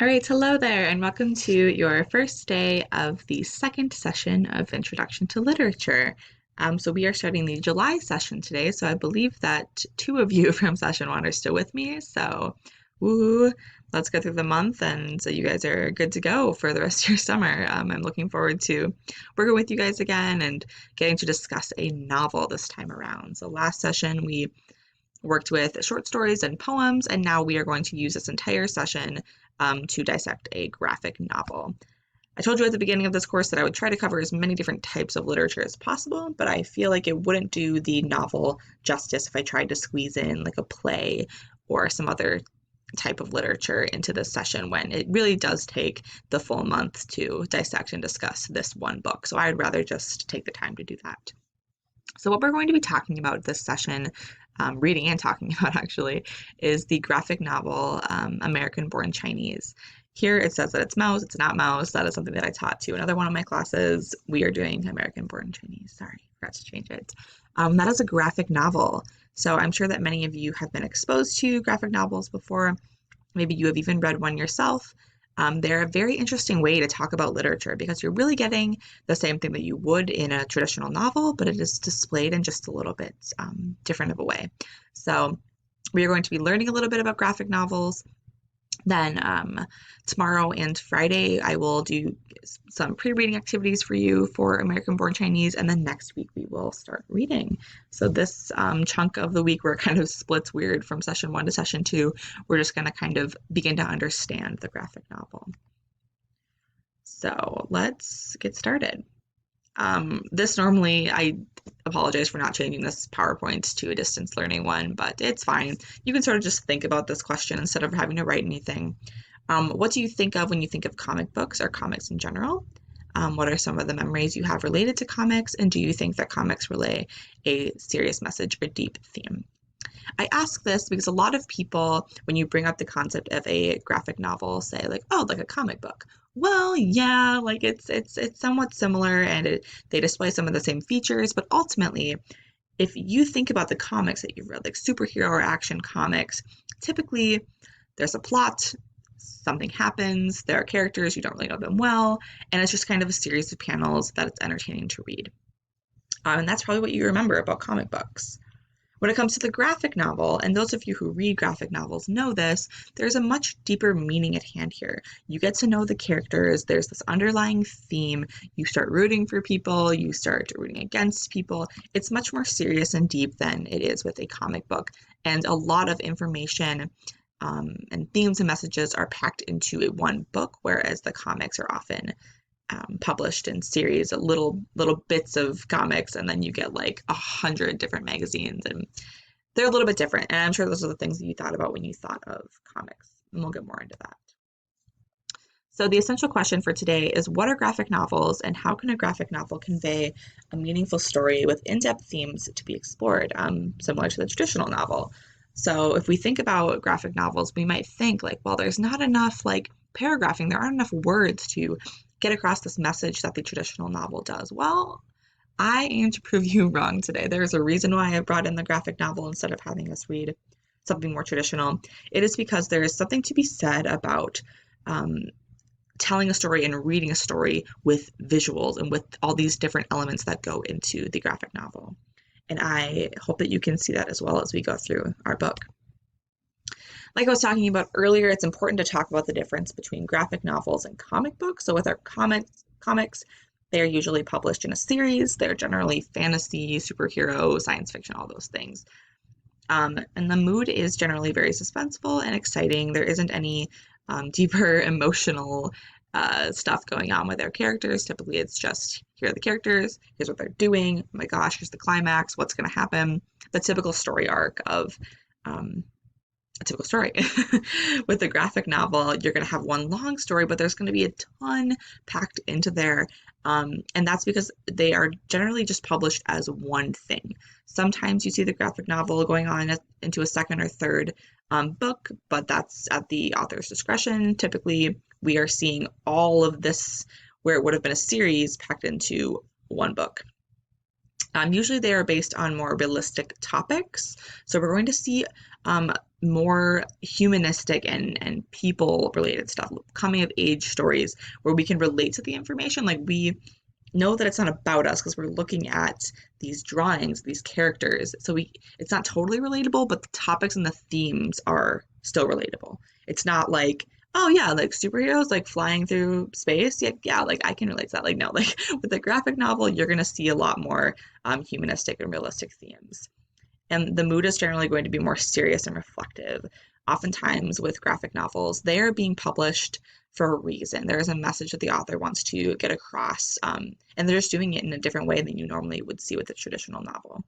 All right, hello there, and welcome to your first day of the second session of Introduction to Literature. So we are starting the July session today, so I believe that two of you from session one are still with me. So, woo, let's go through the month, and so you guys are good to go for the rest of your summer. I'm looking forward to working with you guys again and getting to discuss a novel this time around. So last session we worked with short stories and poems, and now we are going to use this entire session to dissect a graphic novel. I told you at the beginning of this course that I would try to cover as many different types of literature as possible, but I feel like it wouldn't do the novel justice if I tried to squeeze in like a play or some other type of literature into this session when it really does take the full month to dissect and discuss this one book. So I'd rather just take the time to do that. So what we're going to be talking about this session, reading and talking about actually, is the graphic novel American Born Chinese. Here it says that it's mouse, it's not mouse. That is something that I taught to another one of my classes. We are doing American Born Chinese. Sorry, forgot to change it. That is a graphic novel. So I'm sure that many of you have been exposed to graphic novels before. Maybe you have even read one yourself. They're a very interesting way to talk about literature because you're really getting the same thing that you would in a traditional novel, but it is displayed in just a little bit different of a way. So we are going to be learning a little bit about graphic novels. Then tomorrow and Friday, I will do some pre-reading activities for you for American Born Chinese, and then next week we will start reading. So this chunk of the week where it kind of splits weird from session one to session two, we're just going to kind of begin to understand the graphic novel. So let's get started. This normally, I apologize for not changing this PowerPoint to a distance learning one, but it's fine. You can sort of just think about this question instead of having to write anything. What do you think of when you think of comic books or comics in general? What are some of the memories you have related to comics? And do you think that comics relay a serious message or deep theme? I ask this because a lot of people, when you bring up the concept of a graphic novel, say like, oh, like a comic book. Well, yeah, like it's somewhat similar and they display some of the same features, but ultimately, if you think about the comics that you've read, like superhero or action comics, typically there's a plot, something happens, there are characters, you don't really know them well, and it's just kind of a series of panels that it's entertaining to read. And that's probably what you remember about comic books. When it comes to the graphic novel, and those of you who read graphic novels know this, there's a much deeper meaning at hand here. You get to know the characters, there's this underlying theme, you start rooting for people, you start rooting against people. It's much more serious and deep than it is with a comic book, and a lot of information and themes and messages are packed into one book, whereas the comics are often published in series of little bits of comics, and then you get like 100 different magazines, and they're a little bit different. And I'm sure those are the things that you thought about when you thought of comics, and we'll get more into that. So the essential question for today is, what are graphic novels, and how can a graphic novel convey a meaningful story with in-depth themes to be explored, similar to the traditional novel? So if we think about graphic novels, we might think like, well, there's not enough like paragraphing, there aren't enough words to get across this message that the traditional novel does. Well, I aim to prove you wrong today. There's a reason why I brought in the graphic novel instead of having us read something more traditional. It is because there is something to be said about telling a story and reading a story with visuals and with all these different elements that go into the graphic novel. And I hope that you can see that as well as we go through our book. Like I was talking about earlier, it's important to talk about the difference between graphic novels and comic books. So with our comics, they are usually published in a series. They're generally fantasy, superhero, science fiction, all those things. And the mood is generally very suspenseful and exciting. There isn't any deeper emotional stuff going on with their characters. Typically, it's just, here are the characters, here's what they're doing, oh my gosh, here's the climax, what's going to happen. The typical story arc of a typical story. With the graphic novel, you're going to have one long story, but there's going to be a ton packed into there. And that's because they are generally just published as one thing. Sometimes you see the graphic novel going on into a second or third book, but that's at the author's discretion. Typically, we are seeing all of this where it would have been a series packed into one book. Usually they are based on more realistic topics. So we're going to see more humanistic and people related stuff, coming of age stories where we can relate to the information. Like we know that it's not about us because we're looking at these drawings, these characters. So it's not totally relatable, but the topics and the themes are still relatable. It's not like, oh yeah, like superheroes like flying through space. Yeah, yeah, like I can relate to that. Like no, like with a graphic novel, you're gonna see a lot more humanistic and realistic themes. And the mood is generally going to be more serious and reflective. Oftentimes, with graphic novels, they are being published for a reason. There is a message that the author wants to get across, and they're just doing it in a different way than you normally would see with a traditional novel.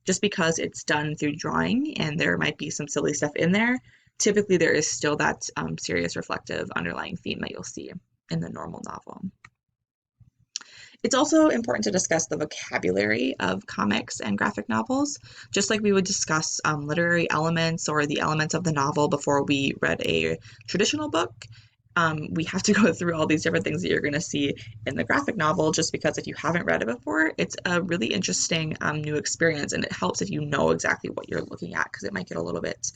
Just because it's done through drawing and there might be some silly stuff in there, typically there is still that serious, reflective underlying theme that you'll see in the normal novel. It's also important to discuss the vocabulary of comics and graphic novels, just like we would discuss literary elements or the elements of the novel before we read a traditional book. We have to go through all these different things that you're going to see in the graphic novel, just because if you haven't read it before, it's a really interesting new experience, and it helps if you know exactly what you're looking at, because it might get a little bit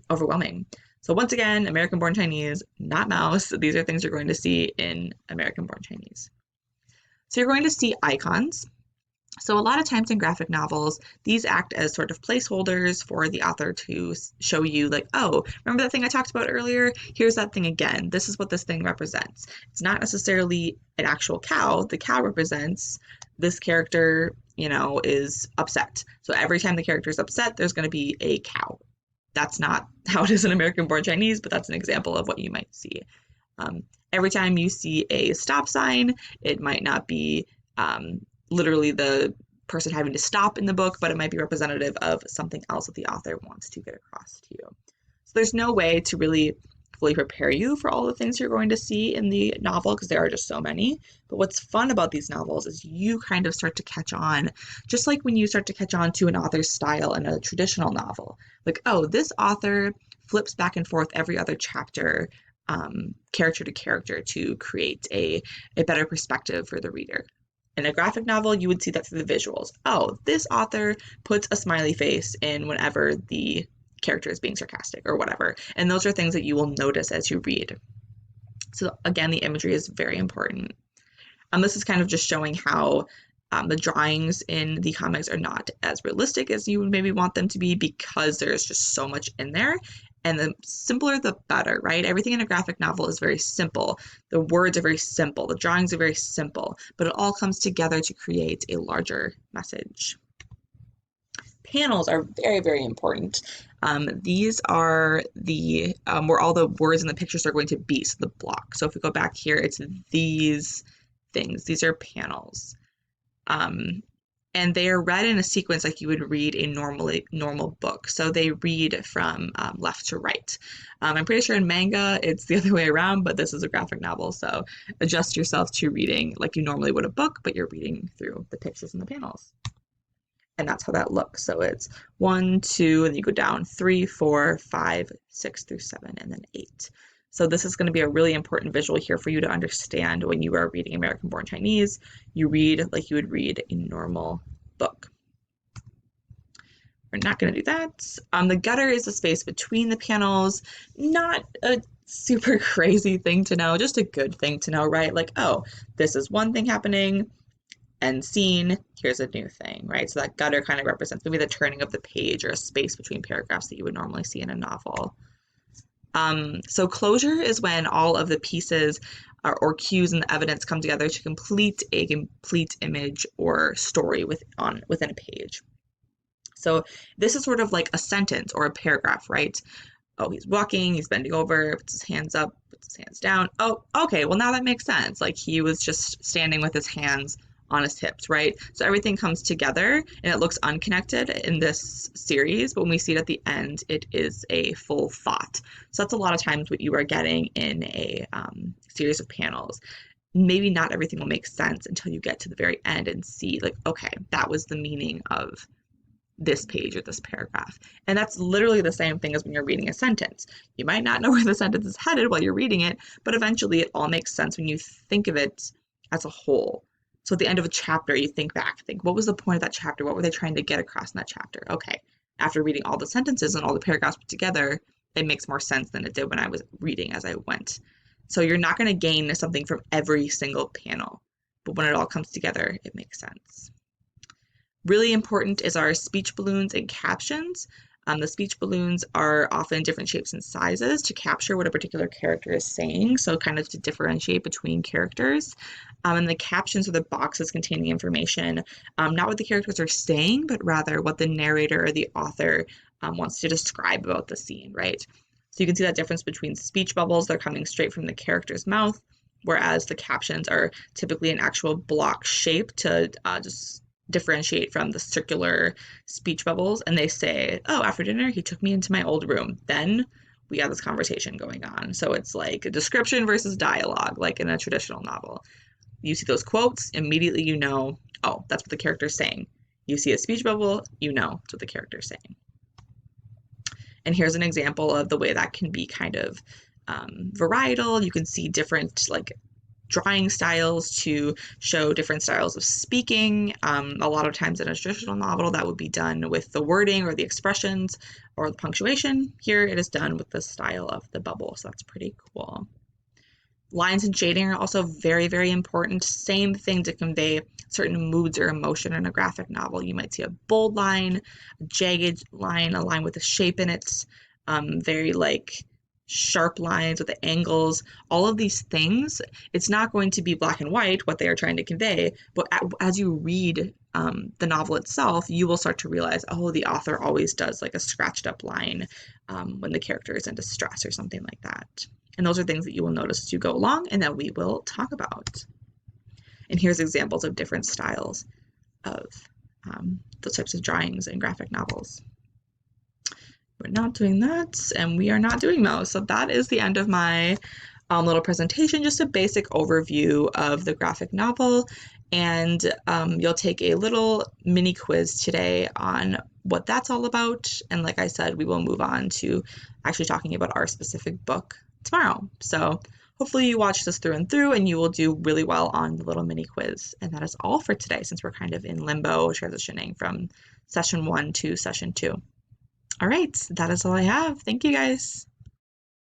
overwhelming. So once again, American-born Chinese, not mouse. These are things you're going to see in American-born Chinese. So you're going to see icons. So a lot of times in graphic novels, these act as sort of placeholders for the author to show you like, oh, remember that thing I talked about earlier? Here's that thing again. This is what this thing represents. It's not necessarily an actual cow. The cow represents this character, is upset. So every time the character is upset, there's going to be a cow. That's not how it is in American-born Chinese, but that's an example of what you might see. Every time you see a stop sign, it might not be literally the person having to stop in the book, but it might be representative of something else that the author wants to get across to you. So there's no way to really fully prepare you for all the things you're going to see in the novel, because there are just so many. But what's fun about these novels is you kind of start to catch on, just like when you start to catch on to an author's style in a traditional novel. Like, oh, this author flips back and forth every other chapter, character to character, to create a better perspective for the reader. In a graphic novel, you would see that through the visuals. Oh, this author puts a smiley face in whenever the character is being sarcastic or whatever. And those are things that you will notice as you read. So again, the imagery is very important. This is kind of just showing how the drawings in the comics are not as realistic as you would maybe want them to be, because there's just so much in there. And the simpler, the better, right? Everything in a graphic novel is very simple. The words are very simple. The drawings are very simple, but it all comes together to create a larger message. Panels are very, very important. These are the where all the words and the pictures are going to be, so the block. So if we go back here, it's these things. These are panels. And they are read in a sequence like you would read a normal book. So they read from left to right. I'm pretty sure in manga it's the other way around, but this is a graphic novel, so adjust yourself to reading like you normally would a book, but you're reading through the pictures and the panels. And that's how that looks. So it's 1, 2, and you go down 3, 4, 5, 6 through 7, and then 8. So this is going to be a really important visual here for you to understand when you are reading American-born Chinese. You read like you would read a normal book. We're not going to do that. The gutter is the space between the panels. Not a super crazy thing to know, just a good thing to know, right? Like, oh, this is one thing happening, end scene, here's a new thing, right? So that gutter kind of represents maybe the turning of the page or a space between paragraphs that you would normally see in a novel. So closure is when all of the pieces or cues and the evidence come together to complete a complete image or story within a page. So this is sort of like a sentence or a paragraph, right? Oh, he's walking, he's bending over, puts his hands up, puts his hands down. Oh, okay, well now that makes sense. Like he was just standing with his hands on his hips, right? So everything comes together and it looks unconnected in this series, but when we see it at the end, it is a full thought. So that's a lot of times what you are getting in a series of panels. Maybe not everything will make sense until you get to the very end and see like, okay, that was the meaning of this page or this paragraph. And that's literally the same thing as when you're reading a sentence. You might not know where the sentence is headed while you're reading it, but eventually it all makes sense when you think of it as a whole. So at the end of a chapter, you think back, what was the point of that chapter? What were they trying to get across in that chapter? Okay, after reading all the sentences and all the paragraphs put together, it makes more sense than it did when I was reading as I went. So you're not going to gain something from every single panel, but when it all comes together, it makes sense. Really important is our speech balloons and captions. The speech balloons are often different shapes and sizes to capture what a particular character is saying, so kind of to differentiate between characters. And the captions are the boxes containing information, not what the characters are saying, but rather what the narrator or the author wants to describe about the scene, right? So you can see that difference between speech bubbles, they're coming straight from the character's mouth, whereas the captions are typically an actual block shape to just differentiate from the circular speech bubbles. And they say, oh, after dinner, he took me into my old room. Then we got this conversation going on. So it's like a description versus dialogue, like in a traditional novel. You see those quotes, immediately you know, oh, that's what the character's saying. You see a speech bubble, you know it's what the character's saying. And here's an example of the way that can be kind of varietal. You can see different like drawing styles to show different styles of speaking. A lot of times in a traditional novel, that would be done with the wording or the expressions or the punctuation. Here it is done with the style of the bubble, so that's pretty cool. Lines and shading are also very, very important. Same thing to convey certain moods or emotion in a graphic novel. You might see a bold line, a jagged line, a line with a shape in it, very like sharp lines with the angles, all of these things. It's not going to be black and white what they are trying to convey, but as you read the novel itself, you will start to realize, oh, the author always does like a scratched up line when the character is in distress or something like that. And those are things that you will notice as you go along and that we will talk about. And here's examples of different styles of those types of drawings in graphic novels. We're not doing that, and we are not doing those. So that is the end of my little presentation, just a basic overview of the graphic novel. And you'll take a little mini quiz today on what that's all about. And like I said, we will move on to actually talking about our specific book tomorrow. So hopefully you watch this through and through and you will do really well on the little mini quiz. And that is all for today, since we're kind of in limbo transitioning from session 1 to session 2. All right, that is all I have. Thank you guys.